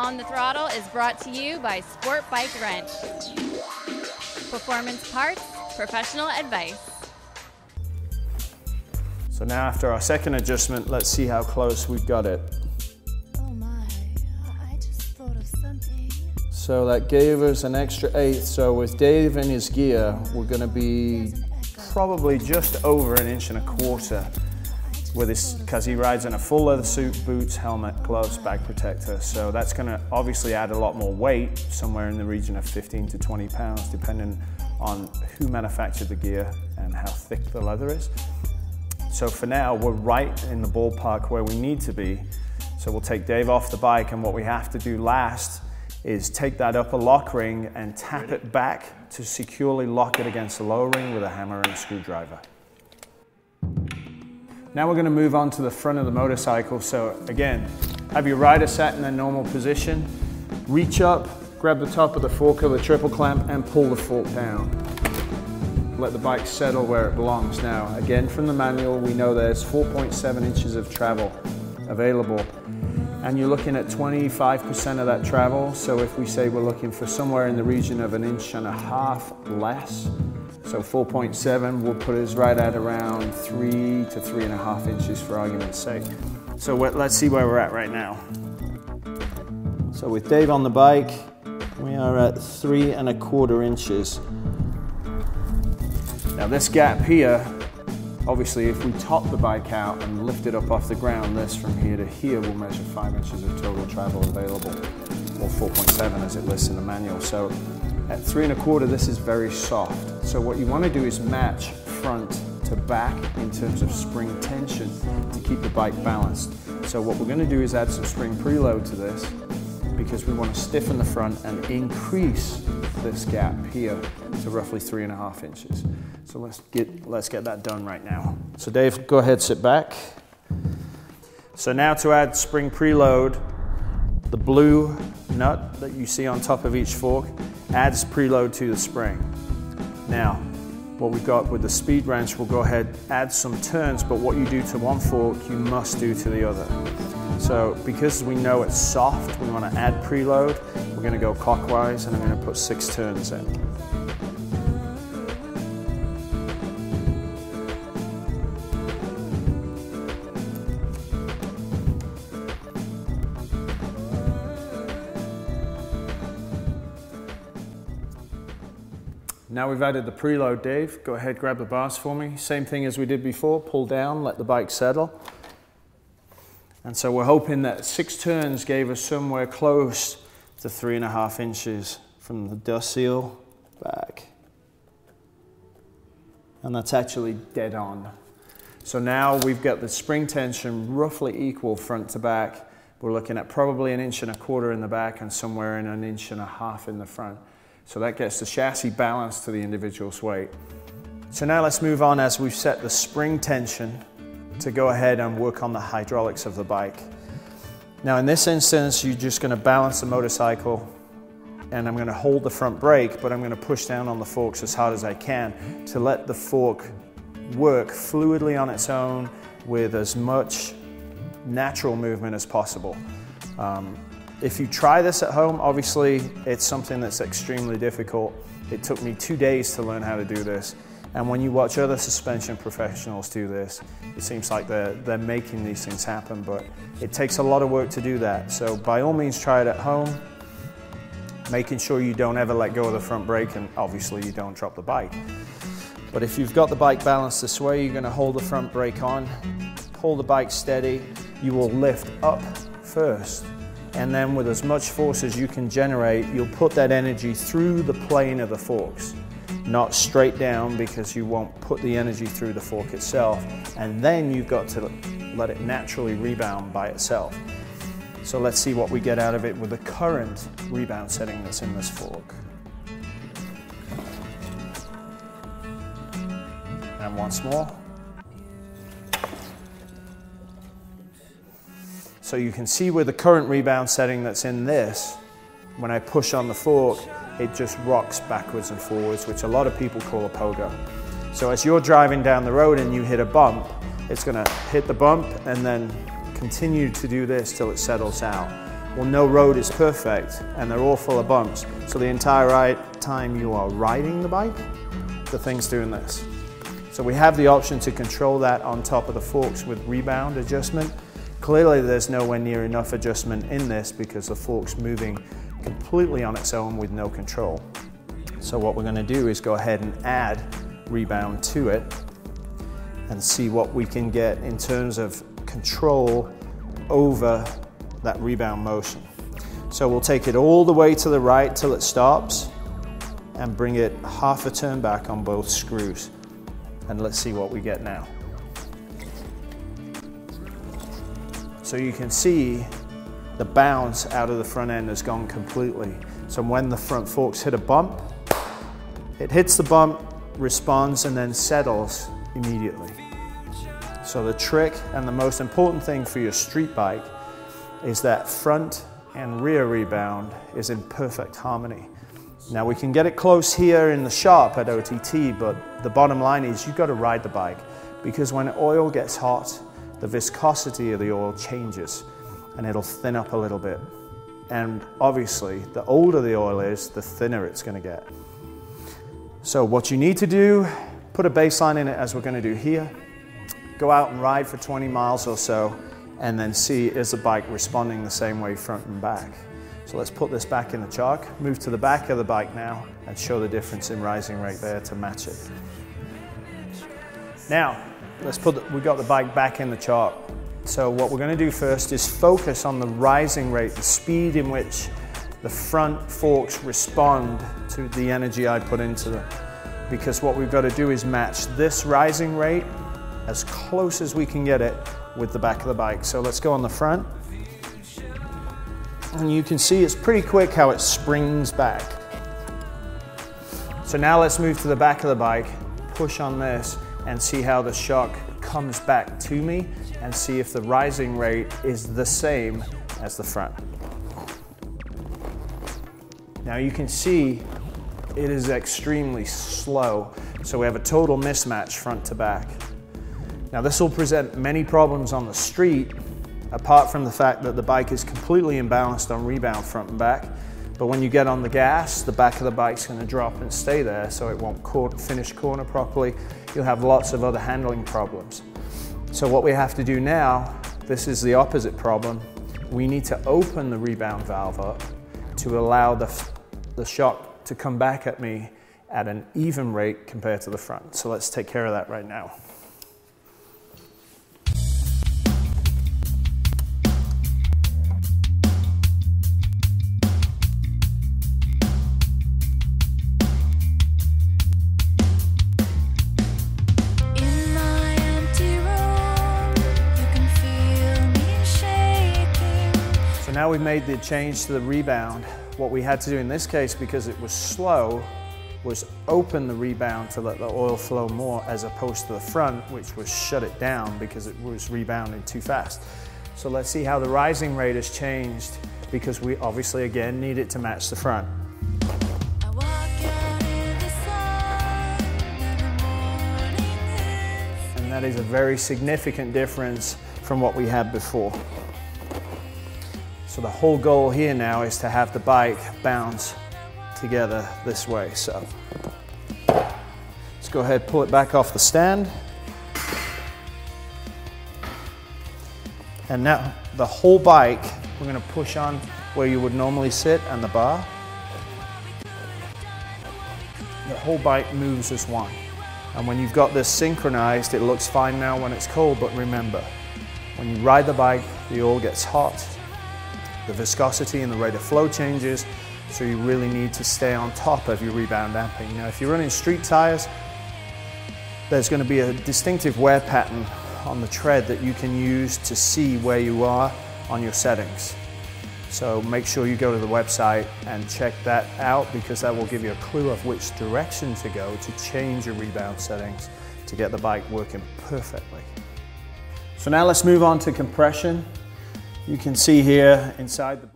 on the Throttle is brought to you by Sport Bike Wrench. Performance parts, professional advice. So now after our second adjustment, let's see how close we've got it. Oh my, I just thought of something. So that gave us an extra eighth. So with Dave in his gear, we're gonna be probably just over 1.25 inches with this, because he rides in a full leather suit, boots, helmet, gloves, bag protector. So that's gonna obviously add a lot more weight, somewhere in the region of 15 to 20 pounds, depending on who manufactured the gear and how thick the leather is. So for now, we're right in the ballpark where we need to be. So we'll take Dave off the bike, and what we have to do last is take that upper lock ring and tap it back to securely lock it against the lower ring with a hammer and a screwdriver. Now we're going to move on to the front of the motorcycle. So again, have your rider sat in a normal position, reach up, grab the top of the fork of the triple clamp and pull the fork down. Let the bike settle where it belongs. Now, again, from the manual, we know there's 4.7 inches of travel available, and you're looking at 25% of that travel. So if we say we're looking for somewhere in the region of 1.5 inches less, so 4.7 will put us right at around 3 to 3.5 inches for argument's sake. So let's see where we're at right now. So with Dave on the bike, we are at 3.25 inches. Now this gap here, obviously if we top the bike out and lift it up off the ground, this from here to here will measure 5 inches of total travel available, or 4.7 as it lists in the manual. So at 3.25, this is very soft. So what you want to do is match front to back in terms of spring tension to keep the bike balanced. So what we're going to do is add some spring preload to this, because we want to stiffen the front and increase this gap here to roughly 3.5 inches. So let's get that done right now. So Dave, go ahead, sit back. So now to add spring preload, the blue nut that you see on top of each fork adds preload to the spring. Now, what we've got with the speed wrench, we'll go ahead, add some turns, but what you do to one fork, you must do to the other. So because we know it's soft, we want to add preload, we're going to go clockwise, and I'm going to put 6 turns in. Now we've added the preload, Dave, go ahead, grab the bars for me. Same thing as we did before, pull down, let the bike settle. And so we're hoping that 6 turns gave us somewhere close to 3.5 inches from the dust seal back. And that's actually dead on. So now we've got the spring tension roughly equal front to back. We're looking at probably 1.25 inches in the back and somewhere in 1.5 inches in the front. So that gets the chassis balanced to the individual's weight. So now let's move on, as we've set the spring tension, to go ahead and work on the hydraulics of the bike. Now in this instance, you're just going to balance the motorcycle, and I'm going to hold the front brake, but I'm going to push down on the forks as hard as I can to let the fork work fluidly on its own with as much natural movement as possible. If you try this at home, obviously it's something that's extremely difficult. It took me 2 days to learn how to do this. And when you watch other suspension professionals do this, it seems like they're making these things happen, but it takes a lot of work to do that. So by all means, try it at home, making sure you don't ever let go of the front brake, and obviously you don't drop the bike. But if you've got the bike balanced this way, you're going to hold the front brake on, hold the bike steady, you will lift up first. And then with as much force as you can generate, you'll put that energy through the plane of the forks, not straight down, because you won't put the energy through the fork itself. And then you've got to let it naturally rebound by itself. So let's see what we get out of it with the current rebound setting that's in this fork. And once more. So you can see with the current rebound setting that's in this, when I push on the fork, it just rocks backwards and forwards, which a lot of people call a pogo. So as you're driving down the road and you hit a bump, it's going to hit the bump and then continue to do this till it settles out. Well, no road is perfect and they're all full of bumps. So the entire time you are riding the bike, the thing's doing this. So we have the option to control that on top of the forks with rebound adjustment. Clearly there's nowhere near enough adjustment in this because the fork's moving completely on its own with no control. So what we're going to do is go ahead and add rebound to it and see what we can get in terms of control over that rebound motion. So we'll take it all the way to the right till it stops and bring it half a turn back on both screws. And let's see what we get now. So you can see the bounce out of the front end has gone completely. So when the front forks hit a bump, it hits the bump, responds, and then settles immediately. So the trick and the most important thing for your street bike is that front and rear rebound is in perfect harmony. Now we can get it close here in the shop at OTT, but the bottom line is you've got to ride the bike, because when oil gets hot, the viscosity of the oil changes and it'll thin up a little bit. And obviously, the older the oil is, the thinner it's going to get. So what you need to do, put a baseline in it as we're going to do here, go out and ride for 20 miles or so, and then see is the bike responding the same way front and back. So let's put this back in the chalk, move to the back of the bike now, and show the difference in rising rate there to match it. Now, we've got the bike back in the chalk. So what we're going to do first is focus on the rising rate, the speed in which the front forks respond to the energy I put into them. Because what we've got to do is match this rising rate as close as we can get it with the back of the bike. So let's go on the front. And you can see it's pretty quick how it springs back. So now let's move to the back of the bike, push on this, and see how the shock comes back to me, and see if the rising rate is the same as the front. Now you can see it is extremely slow, so we have a total mismatch front to back. Now this will present many problems on the street, apart from the fact that the bike is completely imbalanced on rebound front and back. But when you get on the gas, the back of the bike's going to drop and stay there, so it won't finish corner properly. You'll have lots of other handling problems. So what we have to do now, this is the opposite problem. We need to open the rebound valve up to allow the shock to come back at me at an even rate compared to the front. So let's take care of that right now. Now we've made the change to the rebound. What we had to do in this case, because it was slow, was open the rebound to let the oil flow more, as opposed to the front, which was shut it down because it was rebounding too fast. So let's see how the rising rate has changed, because we obviously again need it to match the front. And that is a very significant difference from what we had before. So the whole goal here now is to have the bike bounce together this way. So let's go ahead, pull it back off the stand. And now the whole bike, we're going to push on where you would normally sit and the bar. The whole bike moves as one. And when you've got this synchronized, it looks fine now when it's cold, but remember, when you ride the bike, the oil gets hot. The viscosity and the rate of flow changes, so you really need to stay on top of your rebound damping. Now, if you're running street tires, there's going to be a distinctive wear pattern on the tread that you can use to see where you are on your settings. So make sure you go to the website and check that out, because that will give you a clue of which direction to go to change your rebound settings to get the bike working perfectly. So now let's move on to compression. You can see here inside the